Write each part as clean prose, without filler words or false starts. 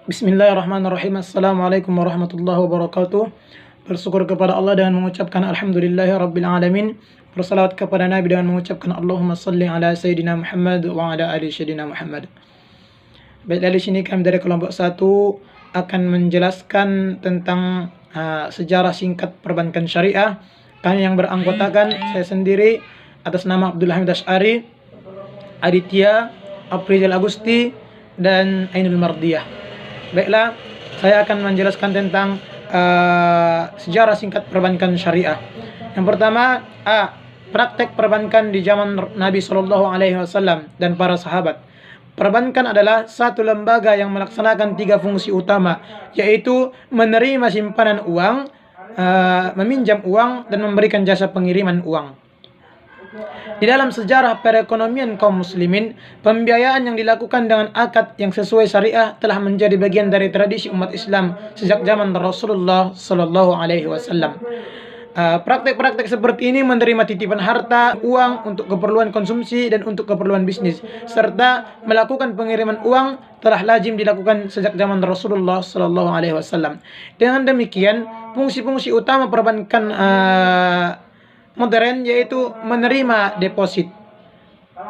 Bismillahirrahmanirrahim. Assalamualaikum warahmatullahi wabarakatuh. Bersyukur kepada Allah dengan mengucapkan Alhamdulillahi Rabbil Alamin. Bersalawat kepada Nabi dengan mengucapkan Allahumma salli ala Sayyidina Muhammad wa ala ali Sayyidina Muhammad. Baik, dari sini kami dari kelompok 1 akan menjelaskan tentang sejarah singkat perbankan syariah. Kami yang beranggotakan, saya sendiri atas nama Abdul Hamid Asy'ari, Aditya, Aprizal Agusti, dan Ainul Mardiyah. Baiklah, saya akan menjelaskan tentang sejarah singkat perbankan syariah. Yang pertama, praktek perbankan di zaman Nabi Shallallahu Alaihi Wasallam dan para sahabat. Perbankan adalah satu lembaga yang melaksanakan 3 fungsi utama, yaitu menerima simpanan uang, meminjam uang, dan memberikan jasa pengiriman uang. Di dalam sejarah perekonomian kaum muslimin, pembiayaan yang dilakukan dengan akad yang sesuai syariah telah menjadi bagian dari tradisi umat Islam sejak zaman Rasulullah Sallallahu Alaihi Wasallam. Praktek-praktek seperti ini menerima titipan harta, uang untuk keperluan konsumsi dan untuk keperluan bisnis, serta melakukan pengiriman uang telah lazim dilakukan sejak zaman Rasulullah Sallallahu Alaihi Wasallam. Dengan demikian, fungsi-fungsi utama perbankan modern yaitu menerima deposit,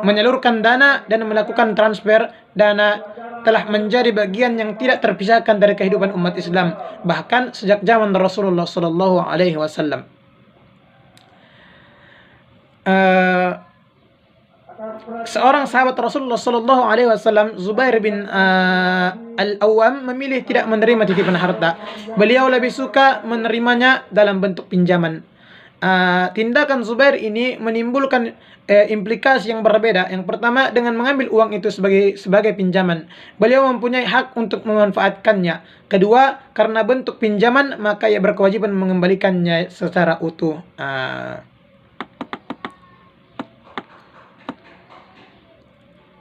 menyalurkan dana, dan melakukan transfer dana telah menjadi bagian yang tidak terpisahkan dari kehidupan umat Islam, bahkan sejak zaman Rasulullah Sallallahu Alaihi Wasallam. Seorang sahabat Rasulullah Sallallahu Alaihi Wasallam, Zubair bin Al-Awwam, memilih tidak menerima titipan harta. Beliau lebih suka menerimanya dalam bentuk pinjaman. Tindakan Zubair ini menimbulkan implikasi yang berbeda. Yang pertama, dengan mengambil uang itu sebagai pinjaman, beliau mempunyai hak untuk memanfaatkannya. Kedua, karena bentuk pinjaman, maka ia berkewajiban mengembalikannya secara utuh.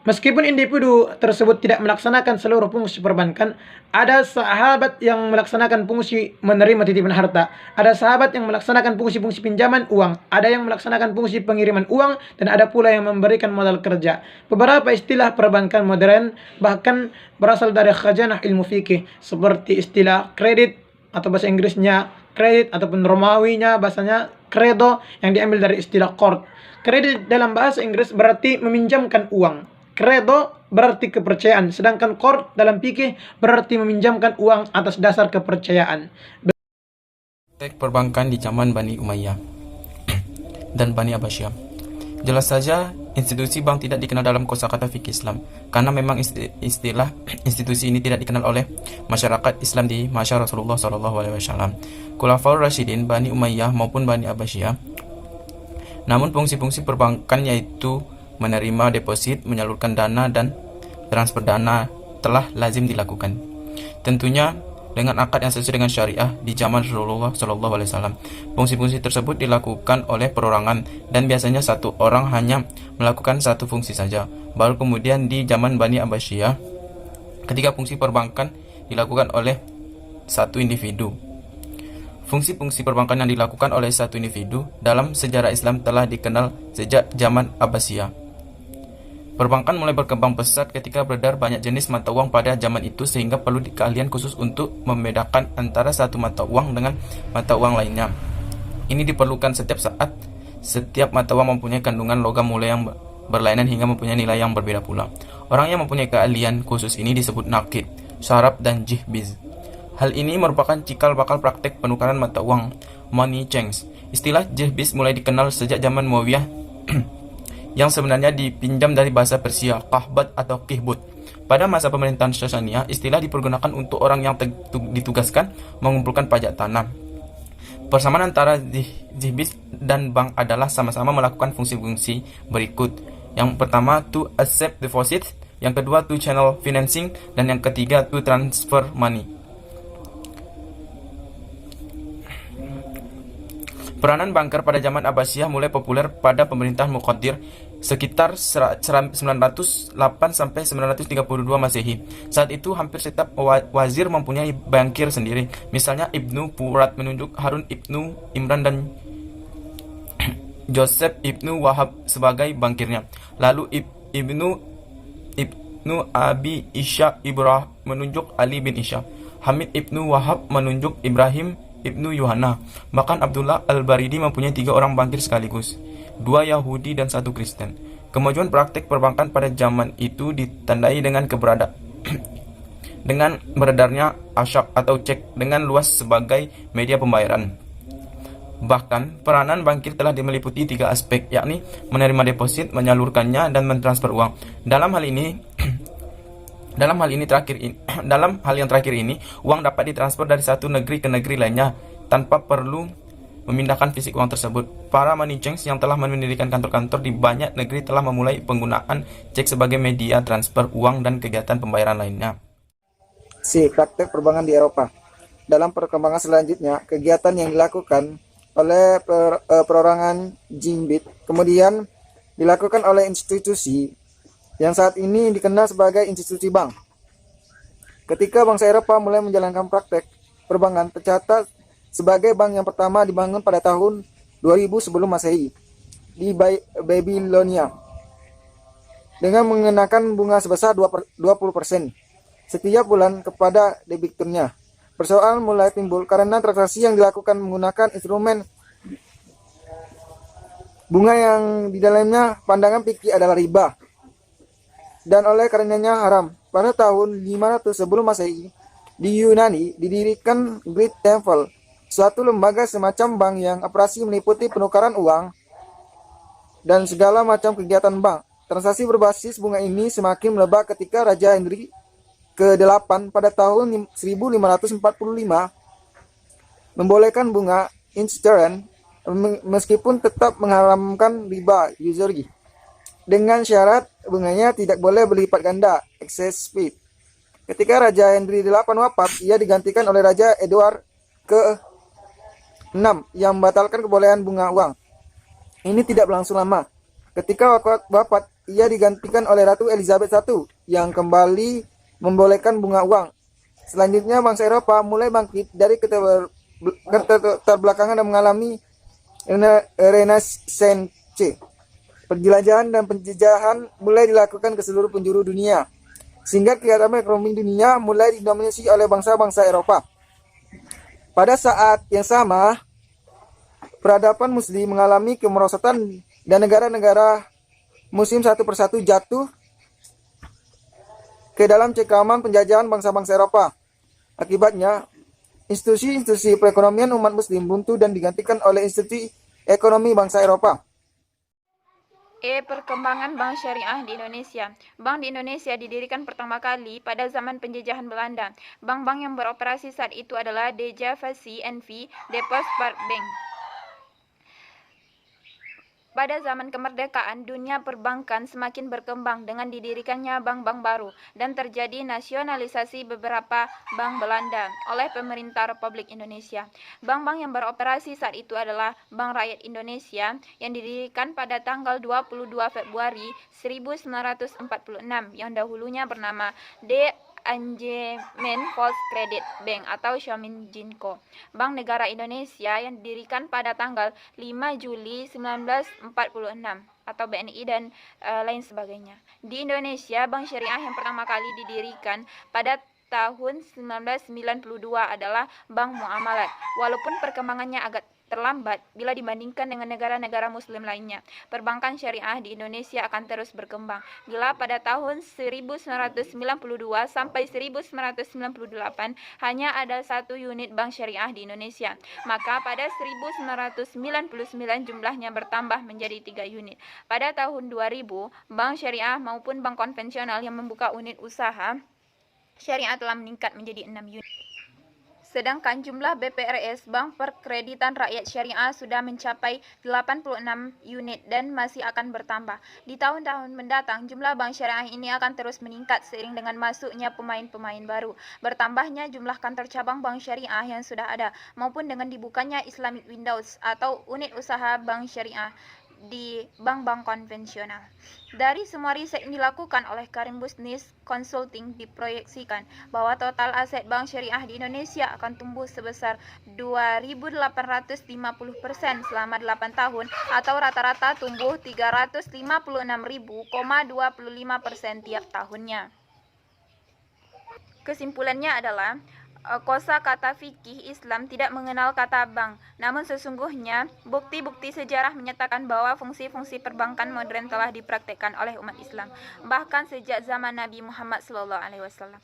Meskipun individu tersebut tidak melaksanakan seluruh fungsi perbankan, ada sahabat yang melaksanakan fungsi menerima titipan harta, ada sahabat yang melaksanakan fungsi-fungsi pinjaman uang, ada yang melaksanakan fungsi pengiriman uang, dan ada pula yang memberikan modal kerja. Beberapa istilah perbankan modern bahkan berasal dari khajanah ilmu fikih, seperti istilah kredit atau bahasa Inggrisnya kredit, ataupun Romawinya bahasanya credo yang diambil dari istilah qard. Kredit dalam bahasa Inggris berarti meminjamkan uang. Credo berarti kepercayaan, sedangkan qard dalam fikih berarti meminjamkan uang atas dasar kepercayaan. Praktek perbankan di zaman Bani Umayyah dan Bani Abbasiyah. Jelas saja, institusi bank tidak dikenal dalam kosakata fikih Islam, karena memang istilah institusi ini tidak dikenal oleh masyarakat Islam di masa Rasulullah SAW, Khulafaur Rasyidin, Bani Umayyah maupun Bani Abbasiyah. Namun fungsi-fungsi perbankan yaitu menerima deposit, menyalurkan dana, dan transfer dana telah lazim dilakukan. Tentunya dengan akad yang sesuai dengan syariah di zaman Rasulullah SAW. Fungsi-fungsi tersebut dilakukan oleh perorangan, dan biasanya satu orang hanya melakukan satu fungsi saja. Baru kemudian di zaman Bani Abbasiyah, ketika fungsi perbankan dilakukan oleh satu individu. Fungsi-fungsi perbankan yang dilakukan oleh satu individu dalam sejarah Islam telah dikenal sejak zaman Abbasiyah. Perbankan mulai berkembang pesat ketika beredar banyak jenis mata uang pada zaman itu, sehingga perlu keahlian khusus untuk membedakan antara satu mata uang dengan mata uang lainnya. Ini diperlukan setiap saat. Setiap mata uang mempunyai kandungan logam mulia yang berlainan hingga mempunyai nilai yang berbeda pula. Orang yang mempunyai keahlian khusus ini disebut nakid, syarab, dan jihbiz. Hal ini merupakan cikal bakal praktek penukaran mata uang, money change. Istilah jihbiz mulai dikenal sejak zaman Muawiyah yang sebenarnya dipinjam dari bahasa Persia, kahbat atau kihbut. Pada masa pemerintahan Sasaniyah, istilah dipergunakan untuk orang yang ditugaskan mengumpulkan pajak tanah. Persamaan antara jihbiz dan bank adalah sama-sama melakukan fungsi-fungsi berikut. Yang pertama, to accept deposit, yang kedua, to channel financing, dan yang ketiga, to transfer money. Peranan banker pada zaman Abbasiyah mulai populer pada pemerintahan Muqaddir sekitar 908 sampai 932 Masehi. Saat itu hampir setiap wazir mempunyai bankir sendiri. Misalnya Ibnu Furat menunjuk Harun Ibnu Imran dan Joseph Ibnu Wahab sebagai bankirnya. Lalu ibnu Abi Ishaq Ibrahim menunjuk Ali bin Ishaq. Hamid ibnu Wahab menunjuk Ibrahim ibnu Yohana. Bahkan Abdullah Al-Baridi mempunyai 3 orang bankir sekaligus, 2 Yahudi dan 1 Kristen. Kemajuan praktik perbankan pada zaman itu ditandai dengan dengan beredarnya asyak atau cek dengan luas sebagai media pembayaran. Bahkan, peranan bankir telah meliputi 3 aspek, yakni menerima deposit, menyalurkannya, dan mentransfer uang. Dalam hal yang terakhir ini, uang dapat ditransfer dari satu negeri ke negeri lainnya tanpa perlu memindahkan fisik uang tersebut. Para money changers yang telah mendirikan kantor-kantor di banyak negeri telah memulai penggunaan cek sebagai media transfer uang dan kegiatan pembayaran lainnya. C. Praktek perbankan di Eropa. Dalam perkembangan selanjutnya, kegiatan yang dilakukan oleh perorangan Jimbit kemudian dilakukan oleh institusi yang saat ini dikenal sebagai institusi bank. Ketika bangsa Eropa mulai menjalankan praktek perbankan, tercatat sebagai bank yang pertama dibangun pada tahun 2000 sebelum Masehi di Babilonia dengan mengenakan bunga sebesar 20% setiap bulan kepada debiturnya. Persoalan mulai timbul karena transaksi yang dilakukan menggunakan instrumen bunga yang di dalamnya pandangan fikih adalah riba dan oleh karenanya haram. Pada tahun 500 sebelum Masehi di Yunani didirikan Great Temple, suatu lembaga semacam bank yang operasi meliputi penukaran uang dan segala macam kegiatan bank. Transaksi berbasis bunga ini semakin melebar ketika Raja Henry ke-8 pada tahun 1545 membolehkan bunga insteren meskipun tetap mengharamkan riba usury dengan syarat bunganya tidak boleh berlipat ganda excess speed. Ketika Raja Henry VIII wafat, ia digantikan oleh Raja Edward ke-6 yang membatalkan kebolehan bunga uang. Ini tidak berlangsung lama. Ketika wafat, ia digantikan oleh Ratu Elizabeth I yang kembali membolehkan bunga uang. Selanjutnya bangsa Eropa mulai bangkit dari keterbelakangan dan mengalami Renaissance. Penjelajahan dan penjajahan mulai dilakukan ke seluruh penjuru dunia, sehingga kegiatan ekonomi dunia mulai didominasi oleh bangsa-bangsa Eropa. Pada saat yang sama, peradaban Muslim mengalami kemerosotan dan negara-negara Muslim satu persatu jatuh ke dalam cengkraman penjajahan bangsa-bangsa Eropa. Akibatnya, institusi-institusi perekonomian umat Muslim buntu dan digantikan oleh institusi ekonomi bangsa Eropa. Perkembangan bank syariah di Indonesia. Bank di Indonesia didirikan pertama kali pada zaman penjajahan Belanda. Bank-bank yang beroperasi saat itu adalah Deja Vasi NV, Depospark Bank. Pada zaman kemerdekaan, dunia perbankan semakin berkembang dengan didirikannya bank-bank baru dan terjadi nasionalisasi beberapa bank Belanda oleh pemerintah Republik Indonesia. Bank-bank yang beroperasi saat itu adalah Bank Rakyat Indonesia yang didirikan pada tanggal 22 Februari 1946 yang dahulunya bernama Anjemen Post Credit Bank atau Xiamen Jinko. Bank Negara Indonesia yang didirikan pada tanggal 5 Juli 1946 atau BNI dan lain sebagainya. Di Indonesia, bank syariah yang pertama kali didirikan pada tahun 1992 adalah Bank Muamalat. Walaupun perkembangannya agak terlambat bila dibandingkan dengan negara-negara muslim lainnya, perbankan syariah di Indonesia akan terus berkembang. Bila pada tahun 1992 sampai 1998 hanya ada 1 unit bank syariah di Indonesia, maka pada 1999 jumlahnya bertambah menjadi 3 unit. Pada tahun 2000, bank syariah maupun bank konvensional yang membuka unit usaha syariah telah meningkat menjadi 6 unit. Sedangkan jumlah BPRS Bank Perkreditan Rakyat Syariah sudah mencapai 86 unit dan masih akan bertambah. Di tahun-tahun mendatang, jumlah bank syariah ini akan terus meningkat seiring dengan masuknya pemain-pemain baru, bertambahnya jumlah kantor cabang bank syariah yang sudah ada, maupun dengan dibukanya Islamic Windows atau unit usaha bank syariah. di bank-bank konvensional. Dari semua riset yang dilakukan oleh Karim Business Consulting diproyeksikan bahwa total aset bank syariah di Indonesia akan tumbuh sebesar 2.850% selama 8 tahun atau rata-rata tumbuh 356.000,25% tiap tahunnya. Kesimpulannya adalah kosakata fikih Islam tidak mengenal kata bank. Namun sesungguhnya bukti-bukti sejarah menyatakan bahwa fungsi-fungsi perbankan modern telah dipraktekkan oleh umat Islam bahkan sejak zaman Nabi Muhammad SAW.